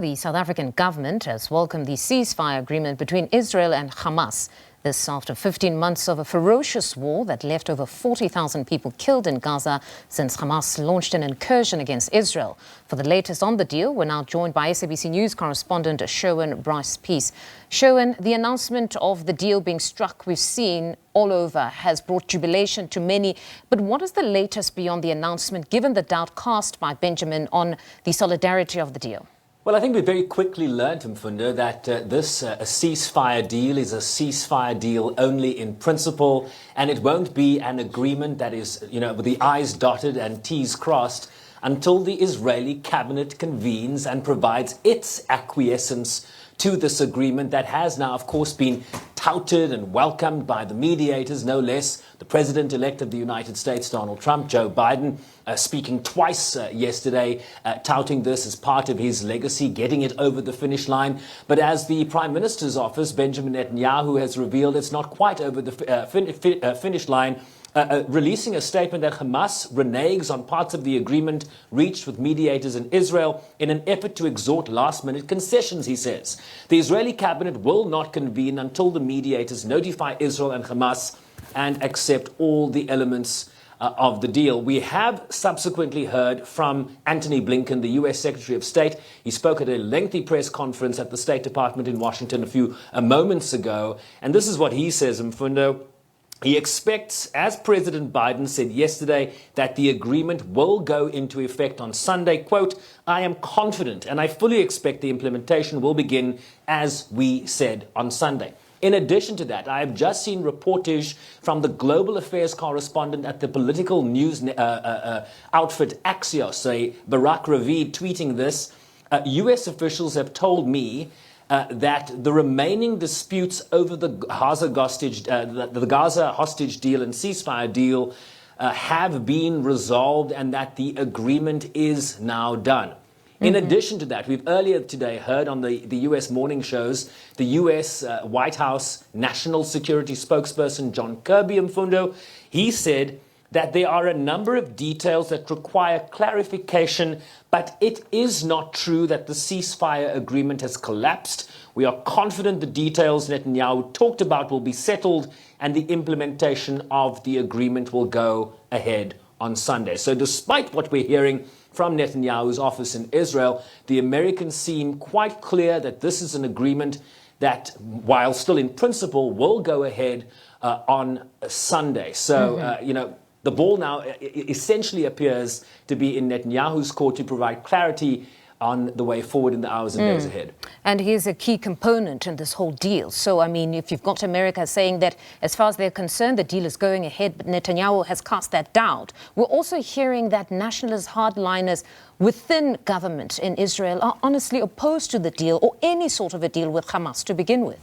The South African government has welcomed the ceasefire agreement between Israel and Hamas. This after 15 months of a ferocious war that left over 40,000 people killed in Gaza since Hamas launched an incursion against Israel. For the latest on the deal, we're now joined by SABC News correspondent Sherwin Bryce-Pease. Sherwin, the announcement of the deal being struck, we've seen all over, has brought jubilation to many. But what is the latest beyond the announcement, given the doubt cast by Benjamin on the solidarity of the deal? Well, I think we very quickly learned, Mfundo, that this ceasefire deal is a ceasefire deal only in principle, and it won't be an agreement that is, with the I's dotted and T's crossed until the Israeli cabinet convenes and provides its acquiescence to this agreement that has now, of course, been touted and welcomed by the mediators, no less. The president-elect of the United States, Donald Trump, Joe Biden, speaking twice yesterday, touting this as part of his legacy, getting it over the finish line. But as the Prime Minister's office, Benjamin Netanyahu, has revealed, it's not quite over the finish line, releasing a statement that Hamas reneges on parts of the agreement reached with mediators in Israel in an effort to extort last-minute concessions, he says. The Israeli cabinet will not convene until the mediators notify Israel and Hamas and accept all the elements of the deal. We have subsequently heard from Antony Blinken, the U.S. Secretary of State. He spoke at a lengthy press conference at the State Department in Washington a few moments ago. And this is what he says, Mfundo. He expects, as President Biden said yesterday, that the agreement will go into effect on Sunday. Quote, "I am confident and I fully expect the implementation will begin as we said on Sunday." In addition to that, I have just seen reportage from the global affairs correspondent at the political news outfit Axios, Barak Ravid, tweeting this. U.S. officials have told me that the remaining disputes over the Gaza hostage deal and ceasefire deal have been resolved and that the agreement is now done. In addition to that, we've earlier today heard on the U.S. morning shows, the U.S. White House National Security spokesperson John Kirby, Mfundo, he said that there are a number of details that require clarification, but it is not true that the ceasefire agreement has collapsed. We are confident the details Netanyahu talked about will be settled and the implementation of the agreement will go ahead on Sunday. So despite what we're hearing from Netanyahu's office in Israel, the Americans seem quite clear that this is an agreement that, while still in principle, will go ahead on Sunday. So, the ball now essentially appears to be in Netanyahu's court to provide clarity on the way forward in the hours and days ahead. And he's a key component in this whole deal. So, I mean, if you've got America saying that as far as they're concerned, the deal is going ahead, but Netanyahu has cast that doubt. We're also hearing that nationalist hardliners within government in Israel are honestly opposed to the deal or any sort of a deal with Hamas to begin with.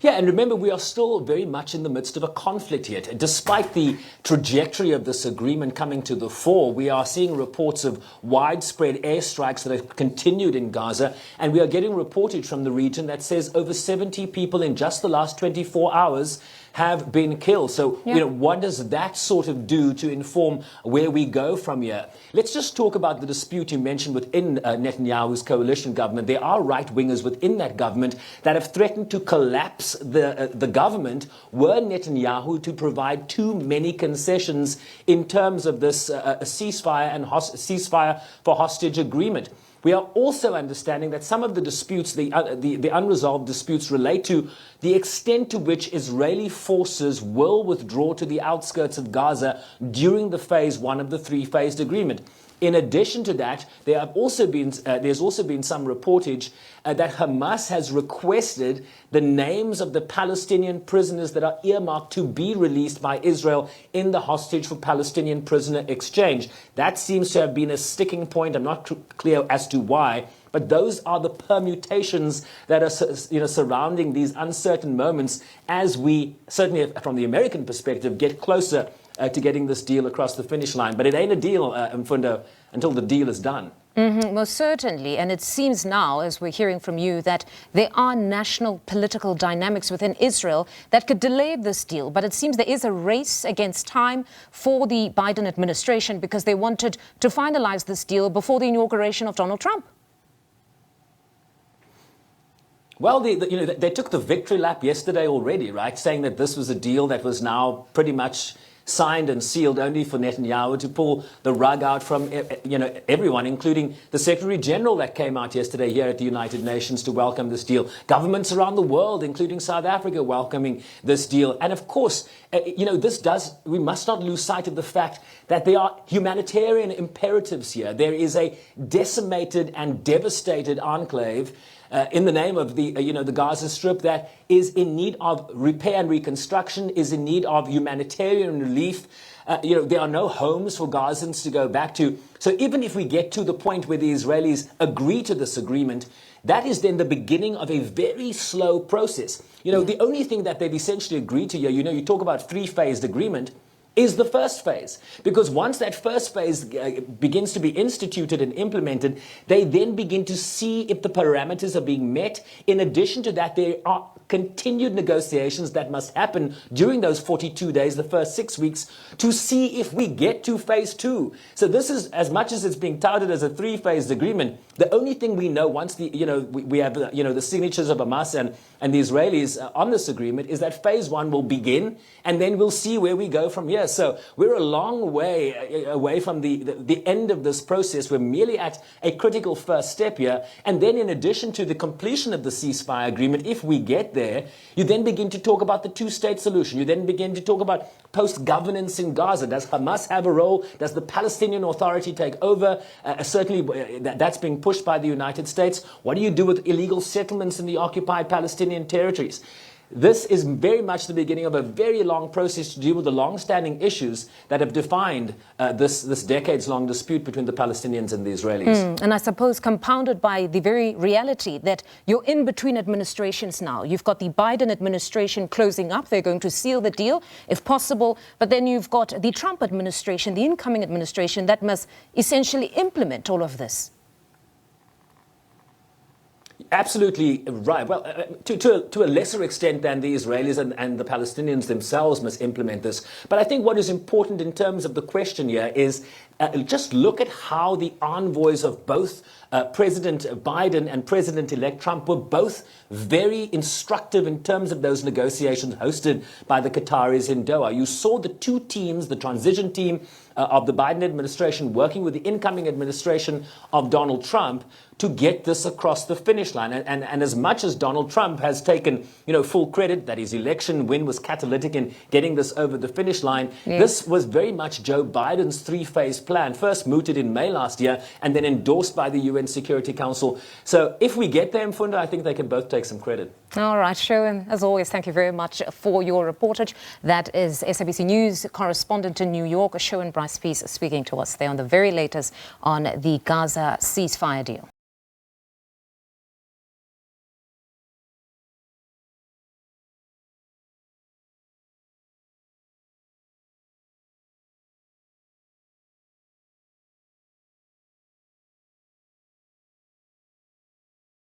Yeah, and remember, we are still very much in the midst of a conflict here. Despite the trajectory of this agreement coming to the fore, we are seeing reports of widespread airstrikes that have continued in Gaza, and we are getting reportage from the region that says over 70 people in just the last 24 hours have been killed. So, what does that sort of do to inform where we go from here? Let's just talk about the dispute you mentioned within Netanyahu's coalition government. There are right-wingers within that government that have threatened to collapse the government were Netanyahu to provide too many concessions in terms of this ceasefire and ceasefire for hostage agreement. We are also understanding that some of the disputes, the unresolved disputes, relate to the extent to which Israeli forces will withdraw to the outskirts of Gaza during the phase one of the three-phased agreement. In addition to that, there's also been some reportage that Hamas has requested the names of the Palestinian prisoners that are earmarked to be released by Israel in the hostage for Palestinian prisoner exchange. That seems to have been a sticking point. I'm not clear as to why, but those are the permutations that are surrounding these uncertain moments as we, certainly from the American perspective, get closer to getting this deal across the finish line. But it ain't a deal, Mfundo, until the deal is done. Most certainly. And it seems now, as we're hearing from you, that there are national political dynamics within Israel that could delay this deal. But it seems there is a race against time for the Biden administration because they wanted to finalize this deal before the inauguration of Donald Trump. Well, they took the victory lap yesterday already, right? Saying that this was a deal that was now pretty much signed and sealed only for Netanyahu to pull the rug out from, everyone, including the Secretary General that came out yesterday here at the United Nations to welcome this deal. Governments around the world, including South Africa, welcoming this deal. And of course, we must not lose sight of the fact that there are humanitarian imperatives here. There is a decimated and devastated enclave in the name of the Gaza Strip that is in need of repair and reconstruction, is in need of humanitarian relief. There are no homes for Gazans to go back to. So even if we get to the point where the Israelis agree to this agreement, that is then the beginning of a very slow process. The only thing that they've essentially agreed to here, you talk about three-phased agreement, is the first phase. Because once that first phase begins to be instituted and implemented, they then begin to see if the parameters are being met. In addition to that, there are continued negotiations that must happen during those 42 days, the first 6 weeks, to see if we get to phase two. So this is, as much as it's being touted as a three-phased agreement, the only thing we know once we have the signatures of Hamas and the Israelis on this agreement is that phase one will begin, and then we'll see where we go from here. So we're a long way away from the end of this process. We're merely at a critical first step here. And then in addition to the completion of the ceasefire agreement, if we get there, you then begin to talk about the two-state solution. You then begin to talk about post-governance in Gaza. Does Hamas have a role? Does the Palestinian Authority take over? Certainly that's being pushed by the United States. What do you do with illegal settlements in the occupied Palestinian territories? This is very much the beginning of a very long process to deal with the long-standing issues that have defined this decades-long dispute between the Palestinians and the Israelis. And I suppose compounded by the very reality that you're in between administrations now. You've got the Biden administration closing up. They're going to seal the deal, if possible. But then you've got the Trump administration, the incoming administration, that must essentially implement all of this. Absolutely right. Well, to a lesser extent than the Israelis and the Palestinians themselves must implement this. But I think what is important in terms of the question here is just look at how the envoys of both President Biden and President-elect Trump were both very instructive in terms of those negotiations hosted by the Qataris in Doha. You saw the two teams, the transition team of the Biden administration working with the incoming administration of Donald Trump to get this across the finish line. And as much as Donald Trump has taken full credit that his election win was catalytic in getting this over the finish line, this was very much Joe Biden's three-phase plan, first mooted in May last year and then endorsed by the UN Security Council. So if we get there, Mfunda, I think they can both take some credit. All right, Sherwin, as always, thank you very much for your reportage. That is SABC News correspondent in New York, Sherwin Bryce-Pease, speaking to us there on the very latest on the Gaza ceasefire deal.